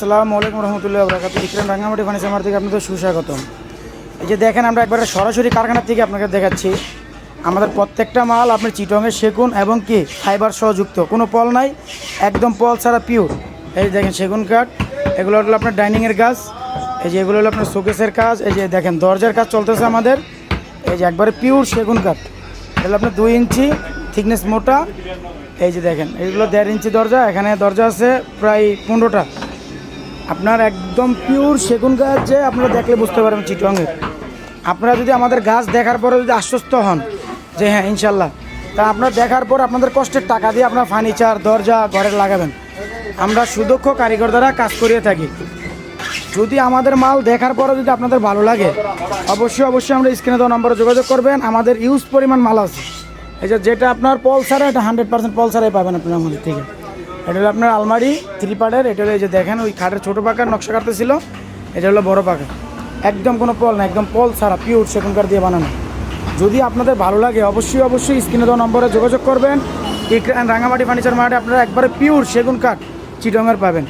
আসসালামু আলাইকুম রহমতুল্লাহ বরকাতুহু। ইকরাম Rangamati furniture market থেকে আপনাদের সুস্বাগতম। এই যে দেখেন, আমরা একবারে সরাসরি কারখানা থেকে আপনাকে দেখাচ্ছি। আমাদের প্রত্যেকটা মাল আপনার চিটংয়ের সেগুন এবং কি ফাইবার সহযুক্ত, কোনো পল নাই, একদম পল ছাড়া পিওর। এই দেখেন সেগুন কাঠ, এগুলো হলো আপনার ডাইনিংয়ের কাজ, এই যে এগুলো হলো আপনার শোকেসের কাজ, এই যে দেখেন দরজার কাজ চলতেছে আমাদের। এই যে একবারে পিওর সেগুন কাঠ, এগুলো আপনার 2 ইঞ্চি থিকনেস মোটা। এই যে দেখেন এগুলো 1.5 ইঞ্চি দরজা, এখানে দরজা আছে প্রায় 15টা। আপনার একদম পিওর সেগুন গাছ, যে আপনারা দেখলে বুঝতে পারবেন চিটংয়ের। আপনারা যদি আমাদের গাছ দেখার পরে যদি আশ্বস্ত হন যে হ্যাঁ ইনশাল্লাহ, তা আপনার দেখার পর আপনাদের কষ্টের টাকা দিয়ে আপনার ফার্নিচার দরজা ঘরে লাগাবেন। আমরা সুদক্ষ কারিগর দ্বারা কাজ করিয়ে থাকি। যদি আমাদের মাল দেখার পরে যদি আপনাদের ভালো লাগে, অবশ্যই আমরা স্ক্রিনে দেওয়া নম্বরে যোগাযোগ করবেন। আমাদের ইউজ পরিমাণ মাল আছে। এই যে যেটা আপনার পলসারে, এটা 100% পলসারে পাবেন আপনার আমাদের থেকে। এটা হলো আপনার আলমারি 3 পার্টের। এটা হলো এই যে দেখেন ওই খাটের ছোটো পাকার নকশা কাটতে ছিল, এটা হলো বড় পাকা, একদম কোনো পল না, একদম পল ছাড়া পিওর সেগুন কাঠ দিয়ে বানানো। যদি আপনাদের ভালো লাগে অবশ্যই স্ক্রিনে দেওয়া নম্বরে যোগাযোগ করবেন। রাঙামাটি ফার্নিচার মার্কেটে আপনারা একবারে পিওর সেগুন কাঠ চিটংয়ের পাবেন।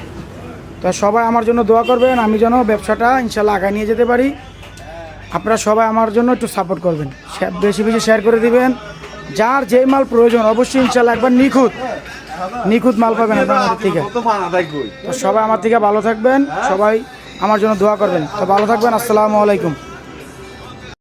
তো সবাই আমার জন্য দোয়া করবেন, আমি যেন ব্যবসাটা ইনশাল্লাহ আগায় নিয়ে যেতে পারি। আপনারা সবাই আমার জন্য একটু সাপোর্ট করবেন, বেশি শেয়ার করে দিবেন। যার যেই মাল প্রয়োজন অবশ্যই ইনশাল্লাহ একবার নিখুঁত মাল পাবেন আমাদের থেকে। তো সবাই আমার থেকে ভালো থাকবেন, সবাই আমার জন্য দোয়া করবেন। তো ভালো থাকবেন। আসসালামু আলাইকুম।